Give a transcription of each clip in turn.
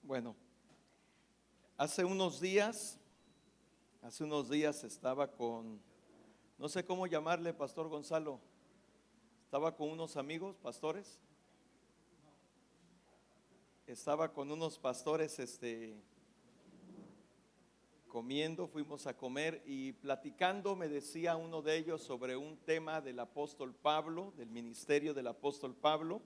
Bueno, hace unos días estaba con, no sé cómo llamarle, Pastor Gonzalo, estaba con unos amigos, pastores, estaba con unos pastores, comiendo, fuimos a comer y platicando me decía uno de ellos sobre un tema del apóstol Pablo, del ministerio del apóstol Pablo.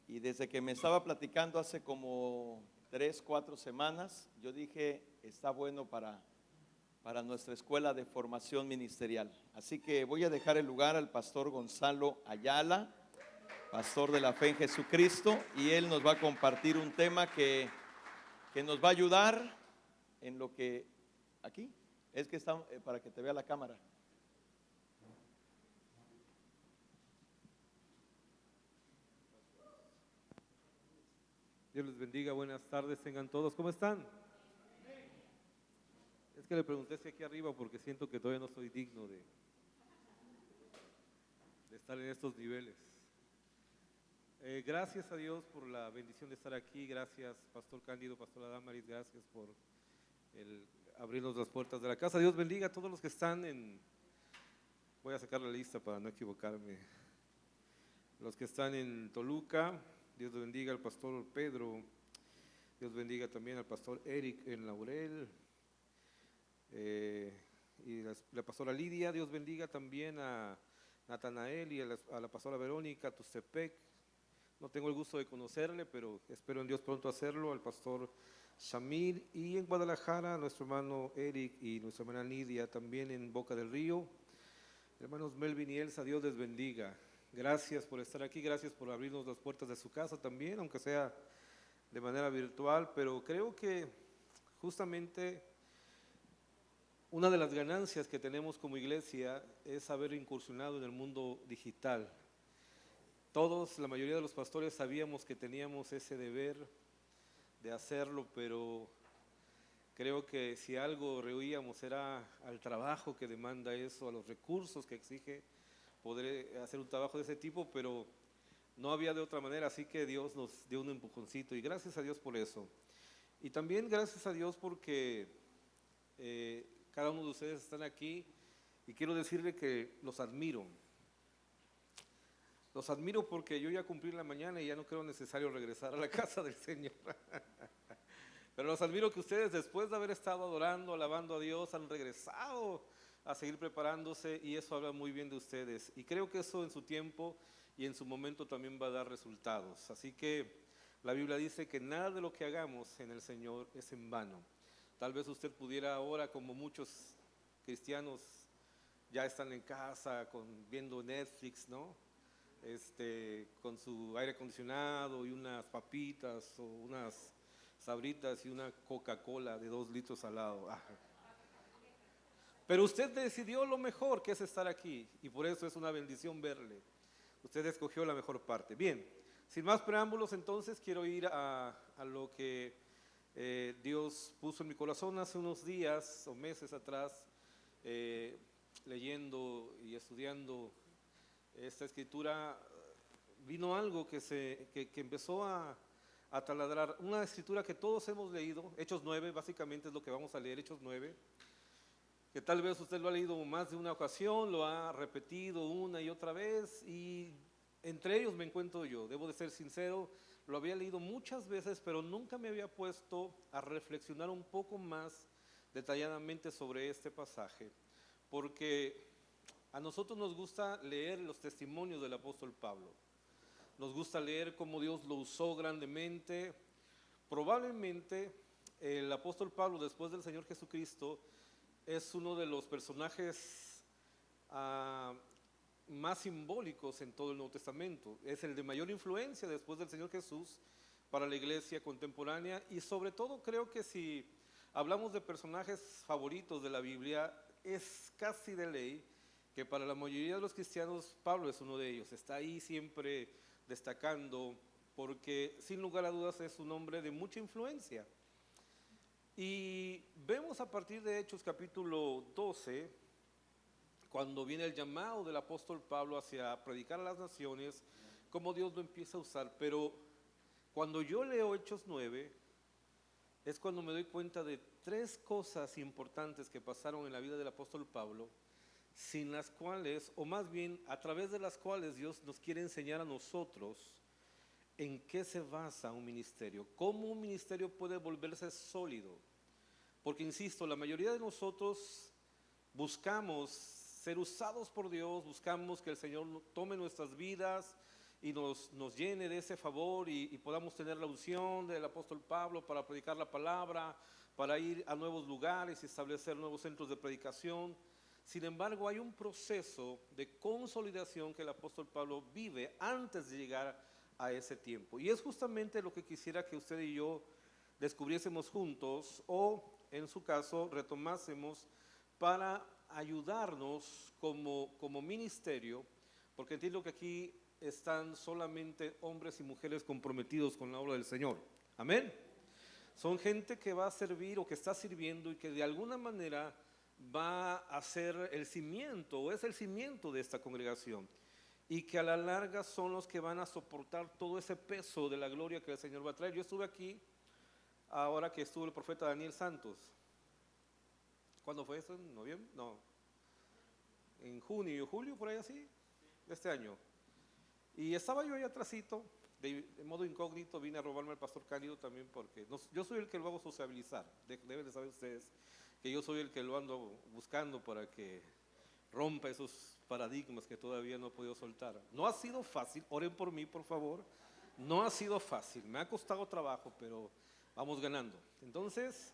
Y desde que me estaba platicando hace como 3, 4 semanas, yo dije, está bueno para nuestra escuela de formación ministerial. Así que voy a dejar el lugar al pastor Gonzalo Ayala, pastor de la fe en Jesucristo, y él nos va a compartir un tema que nos va a ayudar en lo que, aquí, es que está para que te vea la cámara. Dios les bendiga, buenas tardes, tengan todos, ¿cómo están? Es que le pregunté si aquí arriba porque siento que todavía no soy digno de estar en estos niveles. Gracias a Dios por la bendición de estar aquí, gracias Pastor Cándido, Pastora Damaris, gracias por abrirnos las puertas de la casa. Dios bendiga a todos los que están voy a sacar la lista para no equivocarme, los que están en Toluca, Dios bendiga al Pastor Pedro, Dios bendiga también al Pastor Eric en Laurel, y la pastora Lidia, Dios bendiga también a Natanael y a la pastora Verónica, Tustepec. No tengo el gusto de conocerle, pero espero en Dios pronto hacerlo, al pastor Shamir, y en Guadalajara, a nuestro hermano Eric y nuestra hermana Lidia, también en Boca del Río. Hermanos Melvin y Elsa, Dios les bendiga. Gracias por estar aquí, gracias por abrirnos las puertas de su casa también, aunque sea de manera virtual, pero creo que justamente una de las ganancias que tenemos como iglesia es haber incursionado en el mundo digital. Todos, la mayoría de los pastores sabíamos que teníamos ese deber de hacerlo, pero creo que si algo rehuíamos era al trabajo que demanda eso, a los recursos que exige poder hacer un trabajo de ese tipo, pero no había de otra manera, así que Dios nos dio un empujoncito y gracias a Dios por eso. Y también gracias a Dios porque cada uno de ustedes están aquí y quiero decirle que los admiro. Los admiro porque yo ya cumplí la mañana y ya no creo necesario regresar a la casa del Señor. Pero los admiro que ustedes, después de haber estado adorando, alabando a Dios, han regresado a seguir preparándose y eso habla muy bien de ustedes. Y creo que eso en su tiempo y en su momento también va a dar resultados. Así que la Biblia dice que nada de lo que hagamos en el Señor es en vano. Tal vez usted pudiera ahora, como muchos cristianos ya están en casa viendo Netflix, ¿no? Con su aire acondicionado y unas papitas o unas sabritas y una Coca-Cola de 2 litros al lado. Pero usted decidió lo mejor, que es estar aquí, y por eso es una bendición verle. Usted escogió la mejor parte. Bien, sin más preámbulos, entonces quiero ir a lo que Dios puso en mi corazón hace unos días o meses atrás, leyendo y estudiando esta escritura. Vino algo que empezó a taladrar, una escritura que todos hemos leído, Hechos 9, básicamente es lo que vamos a leer, Hechos 9, que tal vez usted lo ha leído más de una ocasión, lo ha repetido una y otra vez, y entre ellos me encuentro yo, debo de ser sincero, lo había leído muchas veces, pero nunca me había puesto a reflexionar un poco más detalladamente sobre este pasaje, porque a nosotros nos gusta leer los testimonios del apóstol Pablo. Nos gusta leer cómo Dios lo usó grandemente. Probablemente el apóstol Pablo, después del Señor Jesucristo, es uno de los personajes más simbólicos en todo el Nuevo Testamento. Es el de mayor influencia después del Señor Jesús para la iglesia contemporánea, y sobre todo creo que si hablamos de personajes favoritos de la Biblia, es casi de ley que para la mayoría de los cristianos Pablo es uno de ellos. Está ahí siempre destacando, porque sin lugar a dudas es un hombre de mucha influencia. Y vemos a partir de Hechos capítulo 12, cuando viene el llamado del apóstol Pablo hacia predicar a las naciones, cómo Dios lo empieza a usar. Pero Cuando yo leo Hechos 9, es cuando me doy cuenta de 3 cosas importantes que pasaron en la vida del apóstol Pablo, sin las cuales, o más bien a través de las cuales Dios nos quiere enseñar a nosotros en qué se basa un ministerio, cómo un ministerio puede volverse sólido. Porque insisto, la mayoría de nosotros buscamos ser usados por Dios, buscamos que el Señor tome nuestras vidas y nos llene de ese favor y podamos tener la unción del apóstol Pablo para predicar la palabra, para ir a nuevos lugares y establecer nuevos centros de predicación. Sin embargo, hay un proceso de consolidación que el apóstol Pablo vive antes de llegar a ese tiempo. Y es justamente lo que quisiera que usted y yo descubriésemos juntos, o en su caso retomásemos, para ayudarnos como ministerio, porque entiendo que aquí están solamente hombres y mujeres comprometidos con la obra del Señor. Amén. Son gente que va a servir o que está sirviendo y que de alguna manera va a ser el cimiento o es el cimiento de esta congregación, y que a la larga son los que van a soportar todo ese peso de la gloria que el Señor va a traer. Yo estuve aquí ahora que estuvo el profeta Daniel Santos. ¿Cuándo fue eso? ¿En noviembre? No, en junio, julio, por ahí así, de este año. Y estaba yo ahí atrásito, de modo incógnito, vine a robarme al pastor Cálido también, porque yo soy el que lo hago sociabilizar. Deben de saber ustedes que yo soy el que lo ando buscando para que rompa esos paradigmas que todavía no he podido soltar. No ha sido fácil, oren por mí por favor, no ha sido fácil, me ha costado trabajo, pero vamos ganando. Entonces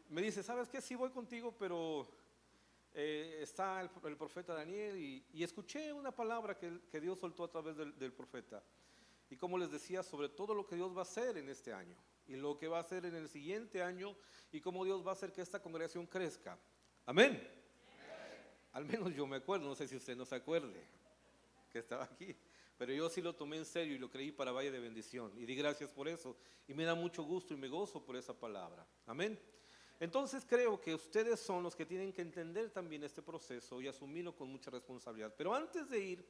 me dice, ¿sabes qué? Sí voy contigo, pero está el profeta Daniel y escuché una palabra que Dios soltó a través del profeta. Y como les decía, sobre todo lo que Dios va a hacer en este año y lo que va a hacer en el siguiente año y cómo Dios va a hacer que esta congregación crezca. Amén. Al menos yo me acuerdo, no sé si usted no se acuerde que estaba aquí, pero yo sí lo tomé en serio y lo creí para Valle de Bendición y di gracias por eso y me da mucho gusto y me gozo por esa palabra. Amén. Entonces creo que ustedes son los que tienen que entender también este proceso y asumirlo con mucha responsabilidad. Pero antes de ir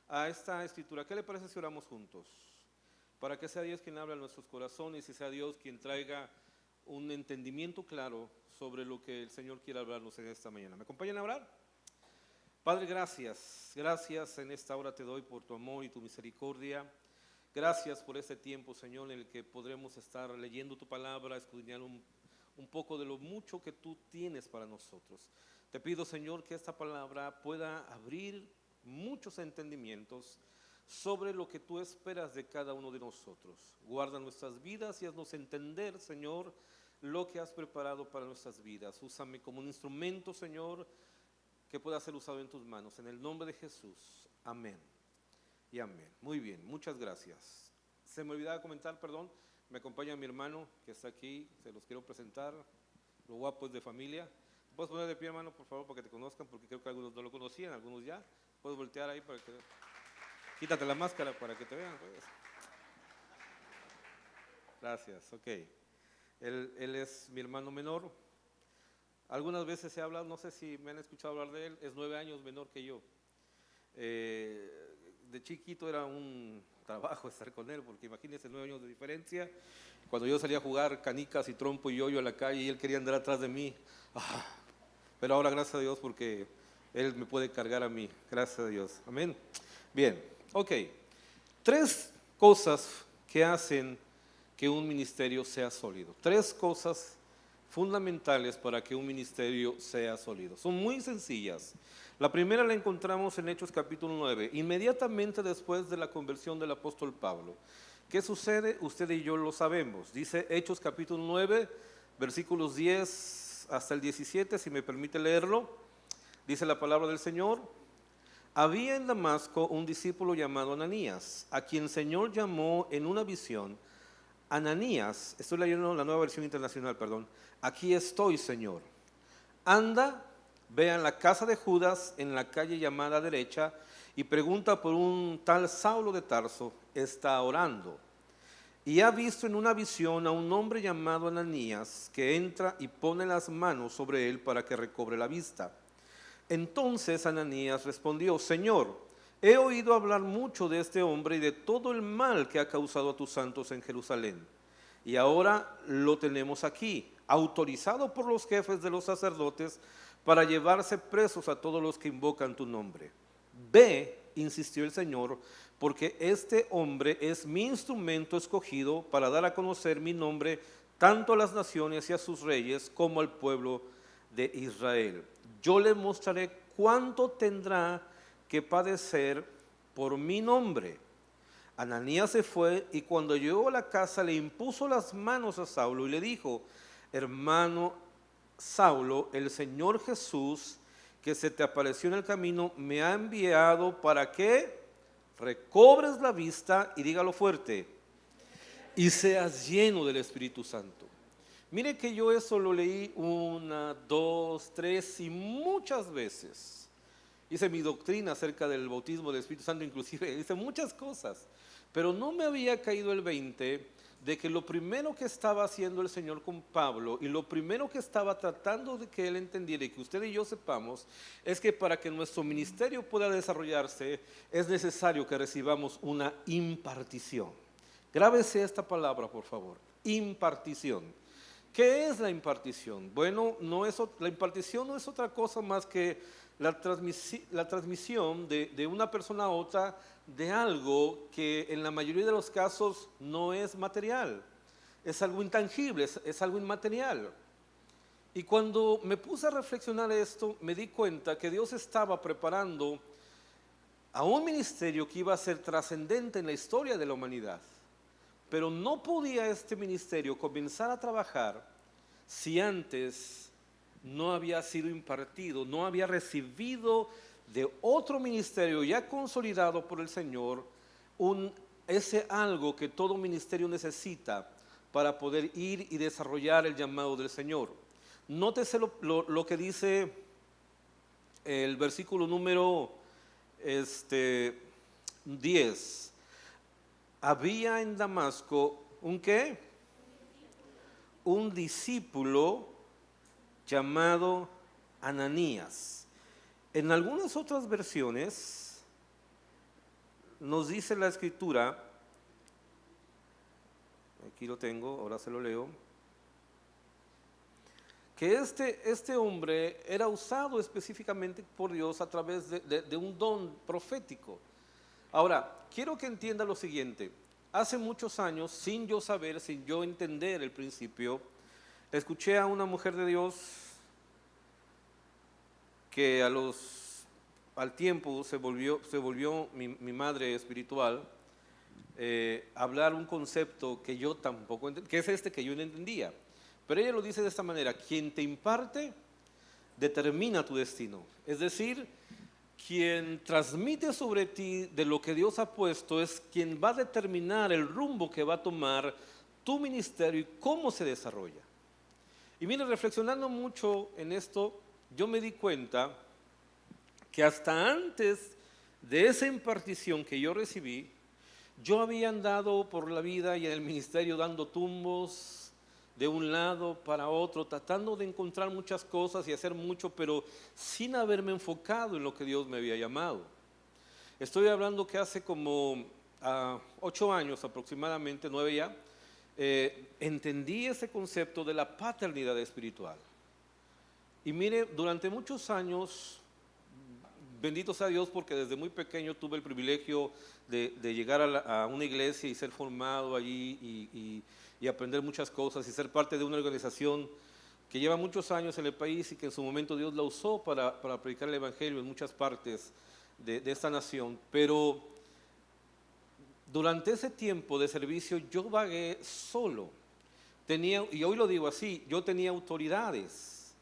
a esta escritura, ¿qué le parece si oramos juntos? Para que sea Dios quien habla a nuestros corazones y sea Dios quien traiga un entendimiento claro sobre lo que el Señor quiere hablarnos en esta mañana. ¿Me acompañan a orar? Padre, gracias en esta hora te doy por tu amor y tu misericordia. Gracias por este tiempo, Señor, en el que podremos estar leyendo tu palabra, escudriñando un poco de lo mucho que tú tienes para nosotros. Te pido, Señor, que esta palabra pueda abrir muchos entendimientos sobre lo que tú esperas de cada uno de nosotros. Guarda nuestras vidas y haznos entender, Señor, lo que has preparado para nuestras vidas. Úsame como un instrumento, Señor, que pueda ser usado en tus manos. En el nombre de Jesús. Amén y amén. Muy bien, muchas gracias. Se me olvidaba comentar, perdón. Me acompaña mi hermano que está aquí, se los quiero presentar, lo guapo es de familia. ¿Puedes poner de pie, hermano, por favor, para que te conozcan? Porque creo que algunos no lo conocían, algunos ya. Puedes voltear ahí para que... Quítate la máscara para que te vean, pues. Gracias, ok. Él es mi hermano menor. Algunas veces se ha hablado, no sé si me han escuchado hablar de él, es 9 años menor que yo. De chiquito era un trabajo estar con él, porque imagínense 9 años de diferencia. Cuando yo salía a jugar canicas y trompo y yoyo a la calle y él quería andar atrás de mí. Pero ahora gracias a Dios porque él me puede cargar a mí, gracias a Dios. Amén. Bien, ok. 3 cosas que hacen que un ministerio sea sólido. 3 cosas fundamentales para que un ministerio sea sólido. Son muy sencillas. La primera la encontramos en Hechos capítulo 9, inmediatamente después de la conversión del apóstol Pablo. ¿Qué sucede? Usted y yo lo sabemos. Dice Hechos capítulo 9, versículos 10 hasta el 17, si me permite leerlo. Dice la palabra del Señor: había en Damasco un discípulo llamado Ananías, a quien el Señor llamó en una visión. Ananías, estoy leyendo la Nueva Versión Internacional, perdón. Aquí estoy, Señor. Anda, ve a la casa de Judas en la calle llamada derecha y pregunta por un tal Saulo de Tarso. Está orando y ha visto en una visión a un hombre llamado Ananías que entra y pone las manos sobre él para que recobre la vista. Entonces Ananías respondió: Señor, He oído hablar mucho de este hombre y de todo el mal que ha causado a tus santos en Jerusalén. Y ahora lo tenemos aquí, autorizado por los jefes de los sacerdotes para llevarse presos a todos los que invocan tu nombre. Ve, insistió el Señor, porque este hombre es mi instrumento escogido para dar a conocer mi nombre tanto a las naciones y a sus reyes como al pueblo de Israel. Yo le mostraré cuánto tendrá que padecer por mi nombre. Ananías se fue y cuando llegó a la casa le impuso las manos a Saulo y le dijo: hermano Saulo, el Señor Jesús, que se te apareció en el camino, me ha enviado para que recobres la vista, y dígalo fuerte, y seas lleno del Espíritu Santo. Mire que yo eso lo leí 1, 2, 3 y muchas veces. Hice mi doctrina acerca del bautismo del Espíritu Santo, inclusive hice muchas cosas, pero no me había caído el 20 de que lo primero que estaba haciendo el Señor con Pablo y lo primero que estaba tratando de que él entendiera y que usted y yo sepamos es que para que nuestro ministerio pueda desarrollarse es necesario que recibamos una impartición. Grábese esta palabra, por favor, impartición. ¿Qué es la impartición? Bueno, la impartición no es otra cosa más que la transmisión de una persona a otra de algo que en la mayoría de los casos no es material, es algo intangible, es algo inmaterial. Y cuando me puse a reflexionar esto, me di cuenta que Dios estaba preparando a un ministerio que iba a ser trascendente en la historia de la humanidad. Pero no podía este ministerio comenzar a trabajar si antes no había sido impartido, no había recibido de otro ministerio ya consolidado por el Señor ese algo que todo ministerio necesita para poder ir y desarrollar el llamado del Señor. Nótese lo que dice el versículo número 10. Había en Damasco ¿un qué? Un discípulo llamado Ananías. En algunas otras versiones nos dice la escritura, aquí lo tengo, ahora se lo leo, que este hombre era usado específicamente por Dios a través de un don profético. Ahora, quiero que entienda lo siguiente. Hace muchos años, sin yo saber, sin yo entender el principio, escuché a una mujer de Dios que al tiempo se volvió mi madre espiritual, hablar un concepto que yo tampoco entendía, que es que yo no entendía. Pero ella lo dice de esta manera: quien te imparte determina tu destino. Es decir, quien transmite sobre ti de lo que Dios ha puesto es quien va a determinar el rumbo que va a tomar tu ministerio y cómo se desarrolla. Y mire, reflexionando mucho en esto, yo me di cuenta que hasta antes de esa impartición que yo recibí, yo había andado por la vida y en el ministerio dando tumbos de un lado para otro, tratando de encontrar muchas cosas y hacer mucho, pero sin haberme enfocado en lo que Dios me había llamado. Estoy hablando que hace como 8 años aproximadamente, 9 ya, entendí ese concepto de la paternidad espiritual. Y mire, durante muchos años, bendito sea Dios, porque desde muy pequeño tuve el privilegio de llegar a una iglesia y ser formado allí y aprender muchas cosas y ser parte de una organización que lleva muchos años en el país y que en su momento Dios la usó para predicar el evangelio en muchas partes de esta nación. Pero durante ese tiempo de servicio yo vagué solo. Y hoy lo digo así, yo tenía autoridades,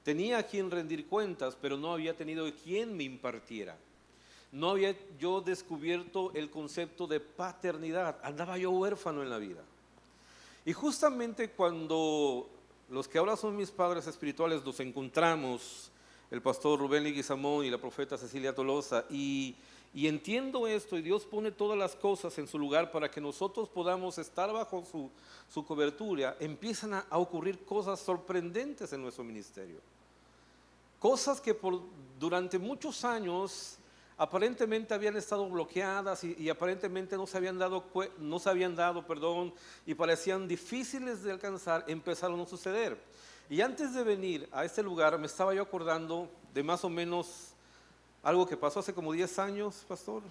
tenía a quien rendir cuentas, pero no había tenido quien me impartiera. No había yo descubierto el concepto de paternidad, andaba yo huérfano en la vida. Y justamente cuando los que ahora son mis padres espirituales nos encontramos, el pastor Rubén Leguizamón y la profeta Cecilia Tolosa, y entiendo esto, y Dios pone todas las cosas en su lugar para que nosotros podamos estar bajo su cobertura, empiezan a ocurrir cosas sorprendentes en nuestro ministerio. Cosas que durante muchos años aparentemente habían estado bloqueadas y aparentemente no se habían dado, perdón, y parecían difíciles de alcanzar, empezaron a suceder. Y antes de venir a este lugar me estaba yo acordando de más o menos algo que pasó hace como 10 años, pastor,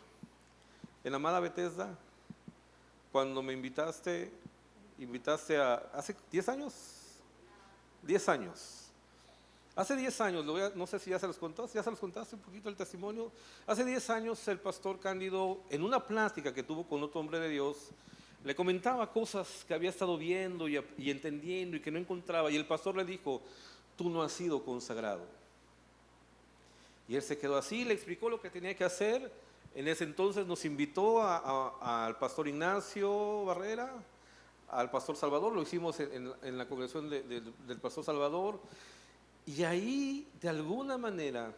en la amada Bethesda, cuando me invitaste hace 10 años, 10 años. Hace 10 años, no sé si ya se los contaste un poquito el testimonio. Hace 10 años el pastor Cándido, en una plática que tuvo con otro hombre de Dios, le comentaba cosas que había estado viendo y entendiendo y que no encontraba. Y el pastor le dijo: tú no has sido consagrado. Y él se quedó así, le explicó lo que tenía que hacer. En ese entonces nos invitó al pastor Ignacio Barrera, al pastor Salvador, lo hicimos en la congregación del pastor Salvador. Y ahí, de alguna manera,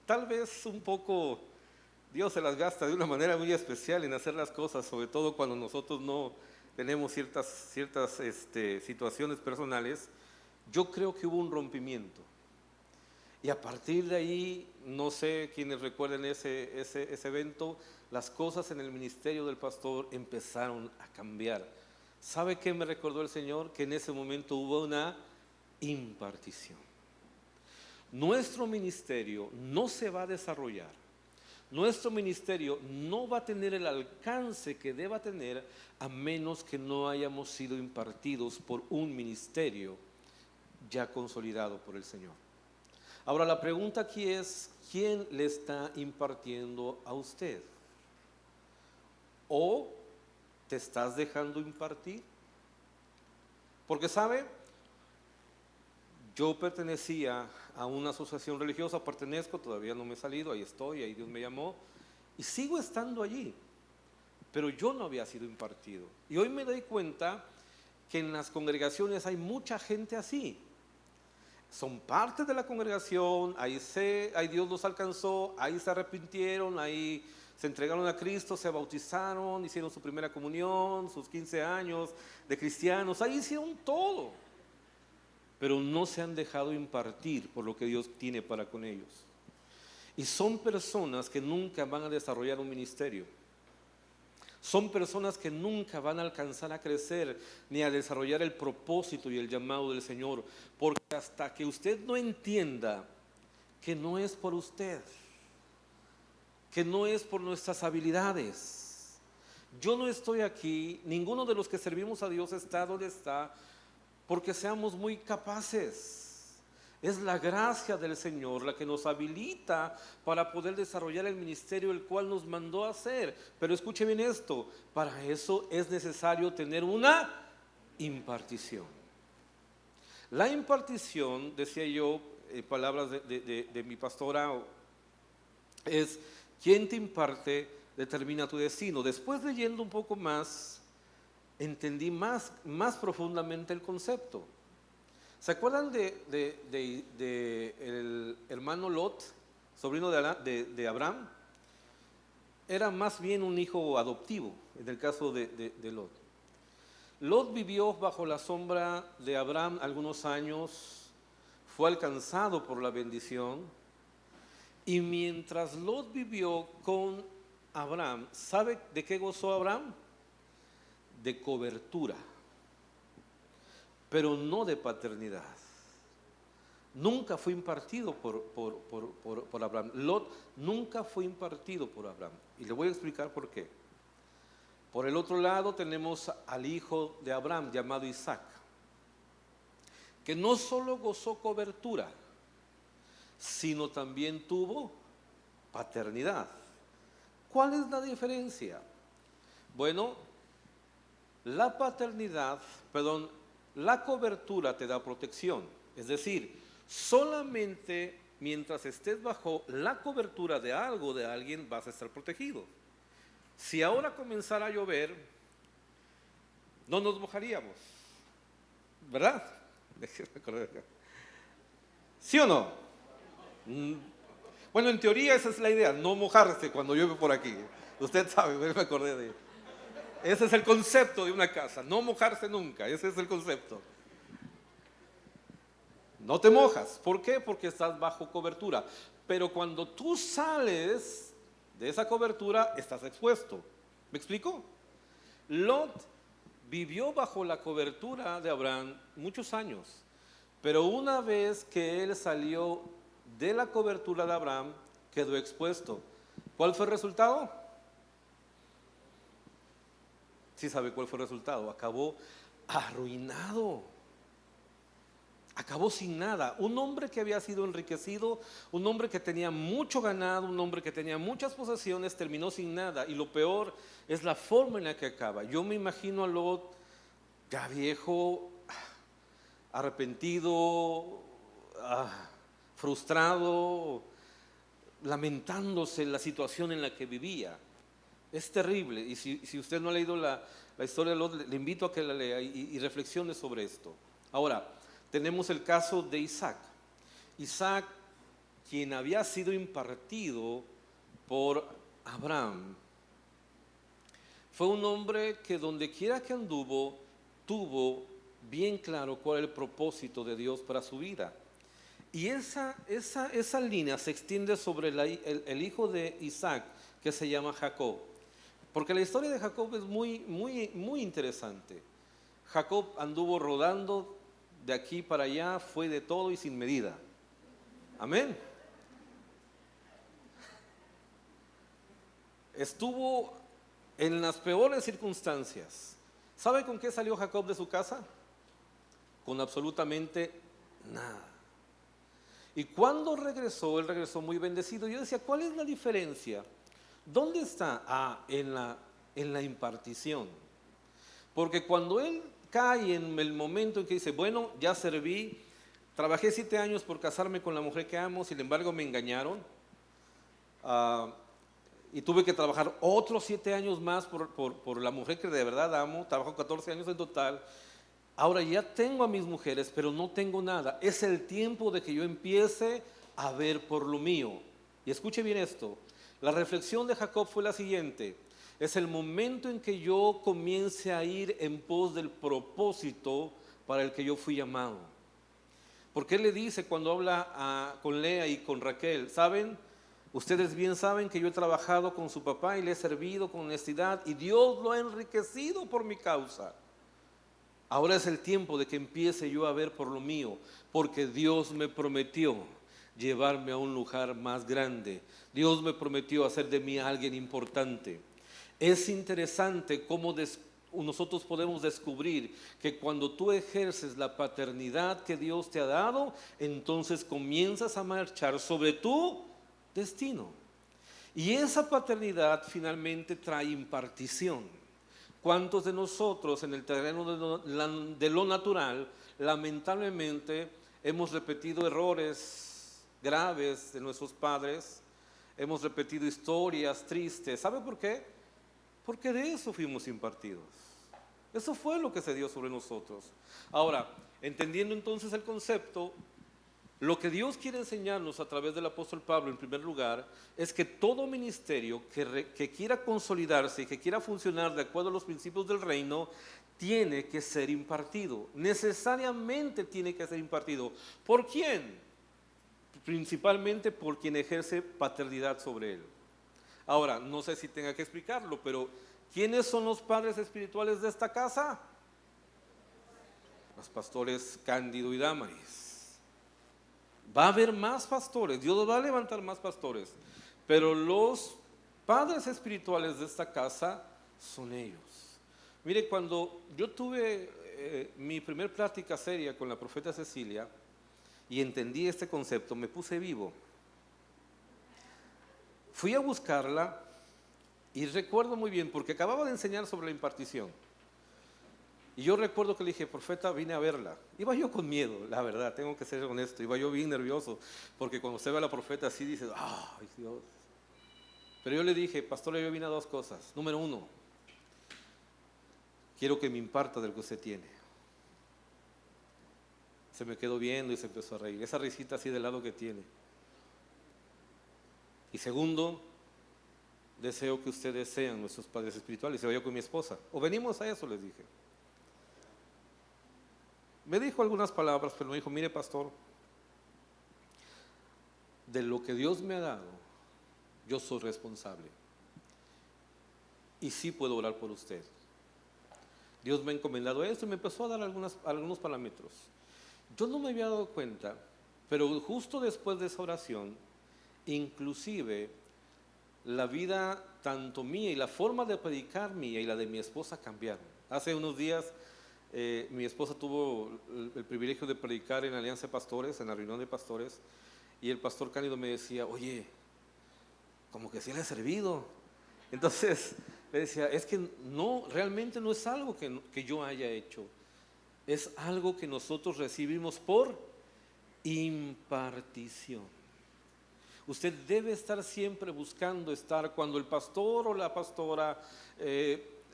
tal vez un poco, Dios se las gasta de una manera muy especial en hacer las cosas, sobre todo cuando nosotros no tenemos ciertas situaciones personales. Yo creo que hubo un rompimiento. Y a partir de ahí, no sé quiénes recuerden ese evento, las cosas en el ministerio del pastor empezaron a cambiar. ¿Sabe qué me recordó el Señor? Que en ese momento hubo una impartición. Nuestro ministerio no se va a desarrollar, nuestro ministerio no va a tener el alcance que deba tener a menos que no hayamos sido impartidos por un ministerio ya consolidado por el Señor. Ahora la pregunta aquí es: ¿quién le está impartiendo a usted? ¿O te estás dejando impartir? Porque sabe, yo pertenecía a una asociación religiosa, pertenezco, todavía no me he salido, ahí estoy, ahí Dios me llamó, y sigo estando allí, pero yo no había sido impartido. Y hoy me doy cuenta que en las congregaciones hay mucha gente así. Son parte de la congregación, ahí Dios los alcanzó, ahí se arrepintieron, ahí se entregaron a Cristo, se bautizaron, hicieron su primera comunión, sus 15 años de cristianos, ahí hicieron todo, pero no se han dejado impartir por lo que Dios tiene para con ellos. Y son personas que nunca van a desarrollar un ministerio. Son personas que nunca van a alcanzar a crecer ni a desarrollar el propósito y el llamado del Señor, porque hasta que usted no entienda que no es por usted, que no es por nuestras habilidades. Yo no estoy aquí, ninguno de los que servimos a Dios está donde está porque seamos muy capaces. Es la gracia del Señor la que nos habilita para poder desarrollar el ministerio el cual nos mandó a hacer. Pero escuche bien esto: para eso es necesario tener una impartición. La impartición, decía yo, palabras de mi pastora, es: quien te imparte determina tu destino. Después, leyendo un poco más, entendí más profundamente el concepto. ¿Se acuerdan de el hermano Lot, sobrino de Abraham? Era más bien un hijo adoptivo, en el caso de Lot. Lot vivió bajo la sombra de Abraham algunos años, fue alcanzado por la bendición, y mientras Lot vivió con Abraham, ¿sabe de qué gozó Abraham? De cobertura, pero no de paternidad. Nunca fue impartido por Abraham. Lot nunca fue impartido por Abraham. Y le voy a explicar por qué. Por el otro lado tenemos al hijo de Abraham llamado Isaac, que no solo gozó cobertura, sino también tuvo paternidad. ¿Cuál es la diferencia? Bueno, la cobertura te da protección. Es decir, solamente mientras estés bajo la cobertura de algo, de alguien, vas a estar protegido. Si ahora comenzara a llover, no nos mojaríamos, ¿verdad? ¿Sí o no? Bueno, en teoría esa es la idea, no mojarse cuando llueve por aquí. Usted sabe, me acordé de... Ese es el concepto de una casa, no mojarse nunca, ese es el concepto. No te mojas, ¿por qué? Porque estás bajo cobertura. Pero cuando tú sales de esa cobertura estás expuesto. ¿Me explico? Lot vivió bajo la cobertura de Abraham muchos años, pero una vez que él salió de la cobertura de Abraham, quedó expuesto. ¿Cuál fue el resultado? Sí sabe cuál fue el resultado. Acabó arruinado. Acabó sin nada. Un hombre que había sido enriquecido, un hombre que tenía mucho ganado, un hombre que tenía muchas posesiones, terminó sin nada. Y lo peor es la forma en la que acaba. Yo me imagino a Lot ya viejo, arrepentido, frustrado, lamentándose la situación en la que vivía. Es terrible. Y si usted no ha leído la historia de Lot, le invito a que la lea y reflexione sobre esto. Ahora, tenemos el caso de Isaac. Isaac, quien había sido impartido por Abraham, fue un hombre que donde quiera que anduvo, tuvo bien claro cuál era el propósito de Dios para su vida. Y esa línea se extiende sobre el hijo de Isaac, que se llama Jacob. Porque la historia de Jacob es muy interesante. Jacob anduvo rodando de aquí para allá, fue de todo y sin medida. Amén. Estuvo en las peores circunstancias. ¿Sabe con qué salió Jacob de su casa? Con absolutamente nada. Y cuando regresó, él regresó muy bendecido. Yo decía, ¿cuál es la diferencia? ¿Dónde está? En la impartición. Porque cuando él cae en el momento en que dice, bueno, ya serví, trabajé 7 años por casarme con la mujer que amo, sin embargo me engañaron, y tuve que trabajar otros 7 años más por la mujer que de verdad amo, trabajo 14 años en total. Ahora ya tengo a mis mujeres, pero no tengo nada. Es el tiempo de que yo empiece a ver por lo mío. Y escuche bien esto, la reflexión de Jacob fue la siguiente: es el momento en que yo comience a ir en pos del propósito para el que yo fui llamado. Porque él le dice cuando habla con Lea y con Raquel, ¿saben? Ustedes bien saben que yo he trabajado con su papá y le he servido con honestidad y Dios lo ha enriquecido por mi causa. Ahora es el tiempo de que empiece yo a ver por lo mío, porque Dios me prometió llevarme a un lugar más grande. Dios me prometió hacer de mí alguien importante. Es interesante cómo nosotros podemos descubrir que cuando tú ejerces la paternidad que Dios te ha dado, entonces comienzas a marchar sobre tu destino. Y esa paternidad finalmente trae impartición. ¿Cuántos de nosotros en el terreno de lo natural, lamentablemente, hemos repetido errores graves de nuestros padres? Hemos repetido historias tristes. ¿Sabe por qué? Porque de eso fuimos impartidos. Eso fue lo que se dio sobre nosotros. Ahora, entendiendo entonces el concepto, lo que Dios quiere enseñarnos a través del apóstol Pablo, en primer lugar, es que todo ministerio que quiera consolidarse y que quiera funcionar de acuerdo a los principios del reino, tiene que ser impartido. Necesariamente tiene que ser impartido. ¿Por quién? Principalmente por quien ejerce paternidad sobre él. Ahora, no sé si tenga que explicarlo, pero ¿quiénes son los padres espirituales de esta casa? Los pastores Cándido y Damaris. Va a haber más pastores, Dios va a levantar más pastores, pero los padres espirituales de esta casa son ellos. Mire, cuando yo tuve mi primer plática seria con la profeta Cecilia y entendí este concepto, me puse vivo. Fui a buscarla y recuerdo muy bien, porque acababa de enseñar sobre la impartición. Y yo recuerdo que le dije, profeta, vine a verla. Iba yo con miedo, la verdad, tengo que ser honesto. Iba yo bien nervioso, porque cuando usted ve a la profeta así, dice, ¡ay, Dios! Pero yo le dije, pastora, yo vine a 2 cosas. Número 1, quiero que me imparta de lo que usted tiene. Se me quedó viendo y se empezó a reír. Esa risita así del lado que tiene. Y segundo, deseo que ustedes sean nuestros padres espirituales. Se vaya con mi esposa. O venimos a eso, les dije. Me dijo algunas palabras, pero me dijo, mire pastor, de lo que Dios me ha dado, yo soy responsable. Y sí puedo orar por usted. Dios me ha encomendado esto y me empezó a dar algunos parámetros. Yo no me había dado cuenta, pero justo después de esa oración, inclusive la vida tanto mía y la forma de predicar mía y la de mi esposa cambiaron. Hace unos días mi esposa tuvo el privilegio de predicar en la Alianza de Pastores, en la reunión de pastores, y el pastor Cándido me decía, oye, como que sí le ha servido. Entonces le decía, es que no, realmente no es algo que yo haya hecho, es algo que nosotros recibimos por impartición. Usted debe estar siempre buscando estar cuando el pastor o la pastora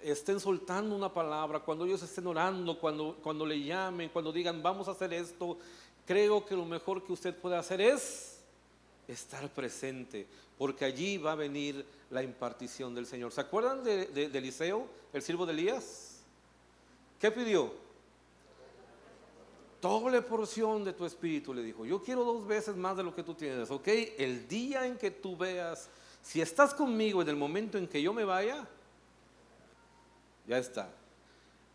estén soltando una palabra, cuando ellos estén orando, cuando le llamen, cuando digan vamos a hacer esto. Creo que lo mejor que usted puede hacer es estar presente, porque allí va a venir la impartición del Señor. ¿Se acuerdan de Eliseo, el siervo de Elías? ¿Qué pidió? Doble porción de tu espíritu, le dijo. Yo quiero 2 veces más de lo que tú tienes, ¿ok? El día en que tú veas, si estás conmigo en el momento en que yo me vaya, ya está.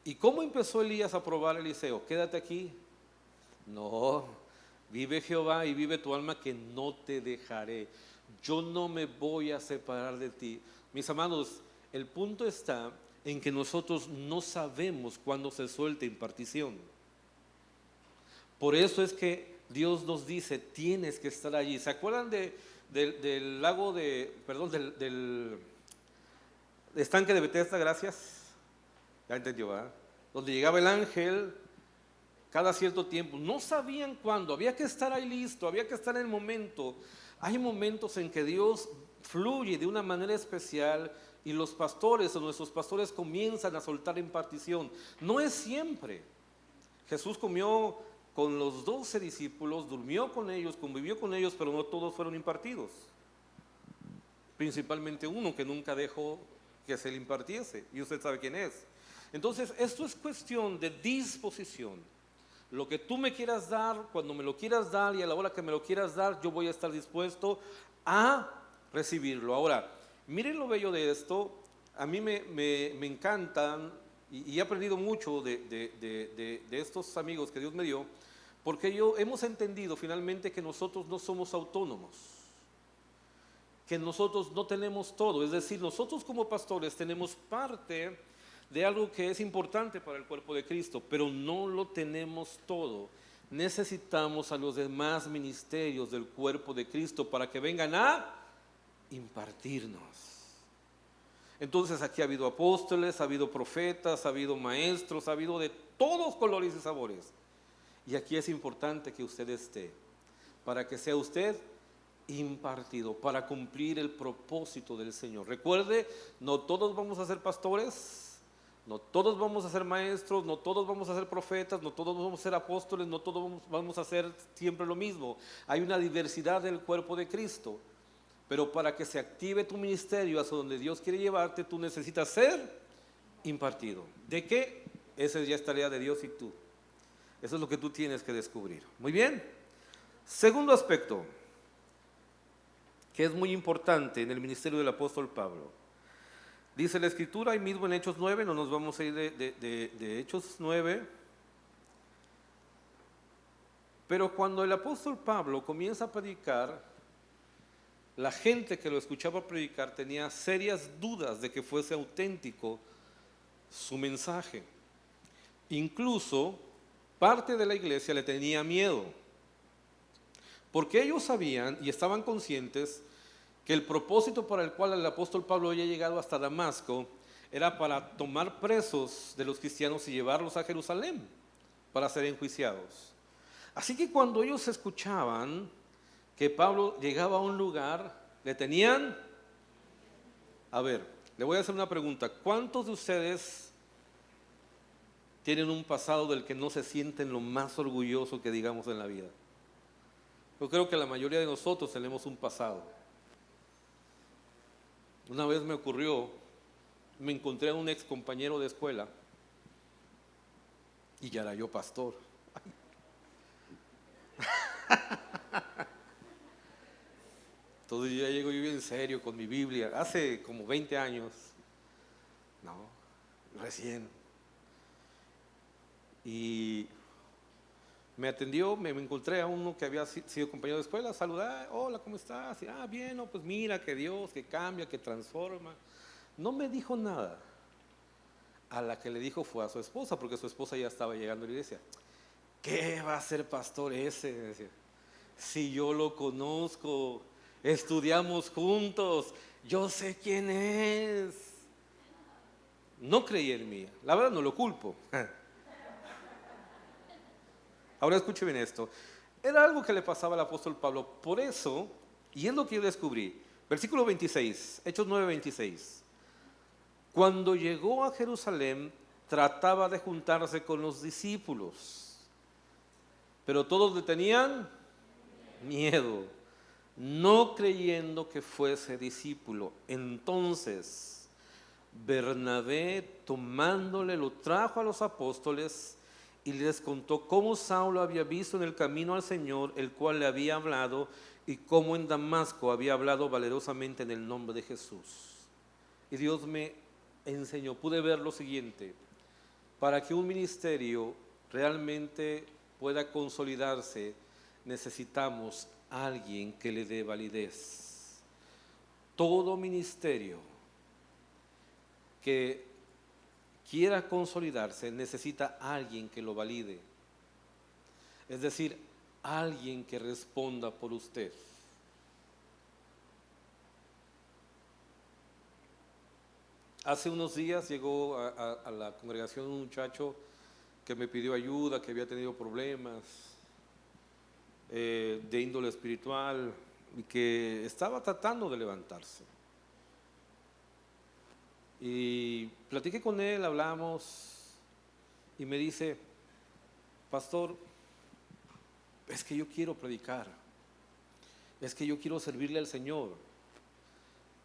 ¿Y cómo empezó Elías a probar a Eliseo? Quédate aquí. No, vive Jehová y vive tu alma que no te dejaré. Yo no me voy a separar de ti. Mis amados, el punto está en que nosotros no sabemos cuándo se suelta impartición. Por eso es que Dios nos dice, tienes que estar allí. ¿Se acuerdan del lago del estanque de Bethesda? Gracias. Ya entendió, ¿verdad? Donde llegaba el ángel cada cierto tiempo. No sabían cuándo, había que estar ahí listo, había que estar en el momento. Hay momentos en que Dios fluye de una manera especial y los pastores o nuestros pastores comienzan a soltar impartición. No es siempre. Jesús comió con los 12 discípulos, durmió con ellos, convivió con ellos, pero no todos fueron impartidos. Principalmente uno que nunca dejó que se le impartiese, y usted sabe quién es. Entonces, esto es cuestión de disposición. Lo que tú me quieras dar, cuando me lo quieras dar y a la hora que me lo quieras dar, yo voy a estar dispuesto a recibirlo. Ahora, miren lo bello de esto. A mí me encantan y he aprendido mucho de estos amigos que Dios me dio, porque hemos entendido finalmente que nosotros no somos autónomos, que nosotros no tenemos todo. Es decir, nosotros como pastores tenemos parte de algo que es importante para el cuerpo de Cristo, pero no lo tenemos todo. Necesitamos a los demás ministerios del cuerpo de Cristo para que vengan a impartirnos. Entonces aquí ha habido apóstoles, ha habido profetas, ha habido maestros, ha habido de todos colores y sabores. Y aquí es importante que usted esté, para que sea usted impartido, para cumplir el propósito del Señor. Recuerde, no todos vamos a ser pastores, no todos vamos a ser maestros, no todos vamos a ser profetas, no todos vamos a ser apóstoles, no todos vamos a hacer siempre lo mismo. Hay una diversidad del cuerpo de Cristo, pero para que se active tu ministerio hacia donde Dios quiere llevarte, tú necesitas ser impartido. ¿De qué? Esa ya es tarea de Dios y tú. Eso es lo que tú tienes que descubrir. Muy bien. Segundo aspecto, que es muy importante en el ministerio del apóstol Pablo. Dice la Escritura ahí mismo en Hechos 9, no nos vamos a ir de Hechos 9. Pero cuando el apóstol Pablo comienza a predicar, la gente que lo escuchaba predicar tenía serias dudas de que fuese auténtico su mensaje. Incluso parte de la iglesia le tenía miedo, porque ellos sabían y estaban conscientes que el propósito para el cual el apóstol Pablo había llegado hasta Damasco era para tomar presos de los cristianos y llevarlos a Jerusalén para ser enjuiciados. Así que cuando ellos escuchaban que Pablo llegaba a un lugar, le tenían... A ver, le voy a hacer una pregunta. ¿Cuántos de ustedes tienen un pasado del que no se sienten lo más orgulloso que digamos en la vida? Yo creo que la mayoría de nosotros tenemos un pasado. Una vez me ocurrió, me encontré a un ex compañero de escuela y ya era yo pastor. Entonces yo ya llego yo bien serio con mi Biblia, hace como 20 años, no, recién. Y me atendió, me encontré a uno que había sido compañero de escuela, saludé, hola, ¿cómo estás? Y, bien, no, pues mira que Dios, que cambia, que transforma. No me dijo nada. A la que le dijo fue a su esposa, porque su esposa ya estaba llegando a la iglesia. ¿Qué va a ser pastor ese? Decía, si yo lo conozco, estudiamos juntos, yo sé quién es. No creí en mí, la verdad no lo culpo. Ahora escuche bien esto. Era algo que le pasaba al apóstol Pablo. Por eso, y es lo que yo descubrí. Versículo 26, Hechos 9:26. Cuando llegó a Jerusalén, trataba de juntarse con los discípulos, pero todos le tenían miedo, no creyendo que fuese discípulo. Entonces, Bernabé, tomándole, lo trajo a los apóstoles y les contó cómo Saulo había visto en el camino al Señor, el cual le había hablado, y cómo en Damasco había hablado valerosamente en el nombre de Jesús. Y Dios me enseñó, pude ver lo siguiente: para que un ministerio realmente pueda consolidarse, necesitamos a alguien que le dé validez. Todo ministerio que quiera consolidarse necesita a alguien que lo valide, es decir, alguien que responda por usted. Hace unos días llegó a la congregación un muchacho que me pidió ayuda, que había tenido problemas de índole espiritual y que estaba tratando de levantarse. Y platiqué con él, hablamos y me dice, pastor, es que yo quiero predicar, es que yo quiero servirle al Señor.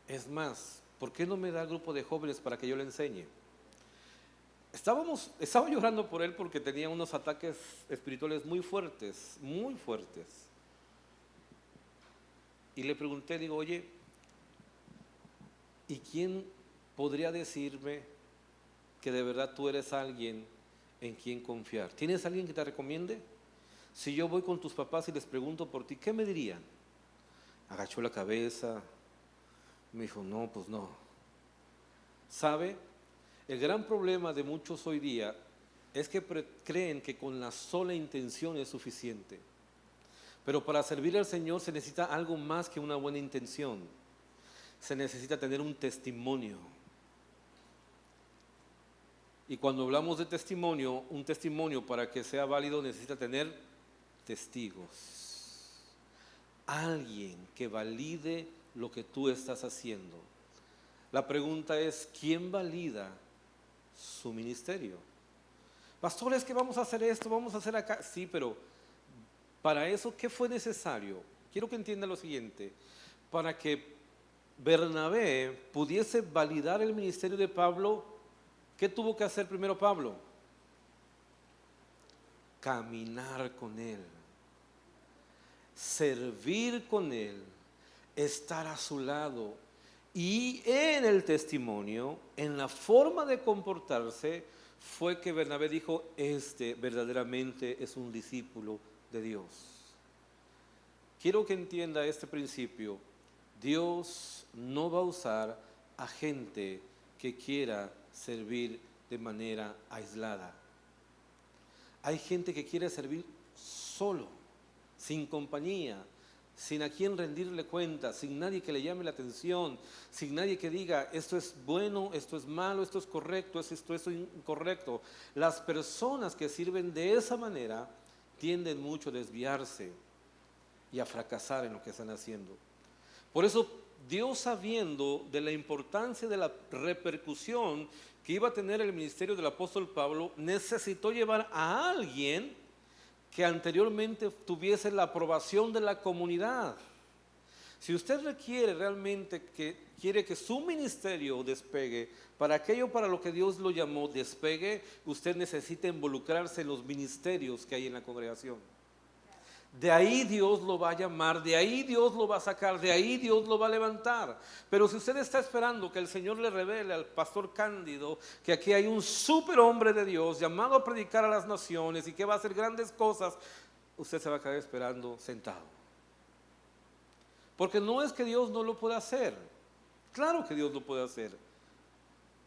Es más, ¿por qué no me da grupo de jóvenes para que yo le enseñe? Estaba llorando por él porque tenía unos ataques espirituales muy fuertes, muy fuertes. Y le pregunté, digo, oye, ¿y quién podría decirme que de verdad tú eres alguien en quien confiar? ¿Tienes alguien que te recomiende? Si yo voy con tus papás y les pregunto por ti, ¿qué me dirían? Agachó la cabeza, me dijo, no, pues no. ¿Sabe? El gran problema de muchos hoy día es que creen que con la sola intención es suficiente. Pero para servir al Señor se necesita algo más que una buena intención. Se necesita tener un testimonio. Y cuando hablamos de testimonio, un testimonio para que sea válido necesita tener testigos. Alguien que valide lo que tú estás haciendo. La pregunta es, ¿quién valida su ministerio? Pastor, es que vamos a hacer esto, vamos a hacer acá. Sí, pero para eso, ¿qué fue necesario? Quiero que entienda lo siguiente. Para que Bernabé pudiese validar el ministerio de Pablo, ¿qué tuvo que hacer primero Pablo? Caminar con él, servir con él, estar a su lado. Y en el testimonio, en la forma de comportarse, fue que Bernabé dijo, este verdaderamente es un discípulo de Dios. Quiero que entienda este principio. Dios no va a usar a gente que quiera servir de manera aislada. Hay gente que quiere servir solo, sin compañía, sin a quien rendirle cuenta, sin nadie que le llame la atención, sin nadie que diga esto es bueno, esto es malo, esto es correcto, esto es incorrecto. Las personas que sirven de esa manera tienden mucho a desviarse y a fracasar en lo que están haciendo. Por eso Dios, sabiendo de la importancia de la repercusión que iba a tener el ministerio del apóstol Pablo, necesitó llevar a alguien que anteriormente tuviese la aprobación de la comunidad. Si usted requiere realmente quiere que su ministerio despegue, para aquello para lo que Dios lo llamó despegue, usted necesita involucrarse en los ministerios que hay en la congregación. De ahí Dios lo va a llamar, de ahí Dios lo va a sacar, de ahí Dios lo va a levantar. Pero si usted está esperando que el Señor le revele al pastor Cándido que aquí hay un superhombre de Dios llamado a predicar a las naciones y que va a hacer grandes cosas, usted se va a quedar esperando sentado. Porque no es que Dios no lo pueda hacer, claro que Dios lo puede hacer.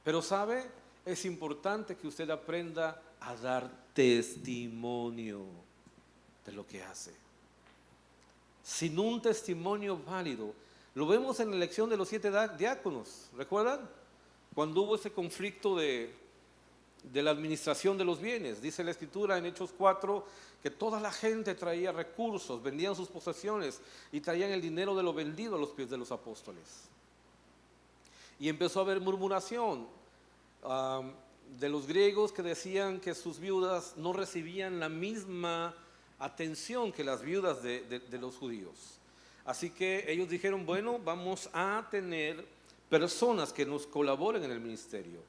Pero sabe, es importante que usted aprenda a dar testimonio de lo que hace. Sin un testimonio válido, lo vemos en la elección de los 7 diáconos, ¿recuerdan? Cuando hubo ese conflicto de la administración de los bienes, dice la escritura en Hechos 4, que toda la gente traía recursos, vendían sus posesiones y traían el dinero de lo vendido a los pies de los apóstoles. Y empezó a haber murmuración de los griegos que decían que sus viudas no recibían la misma atención que las viudas de los judíos. Así que ellos dijeron, bueno, vamos a tener personas que nos colaboren en el ministerio.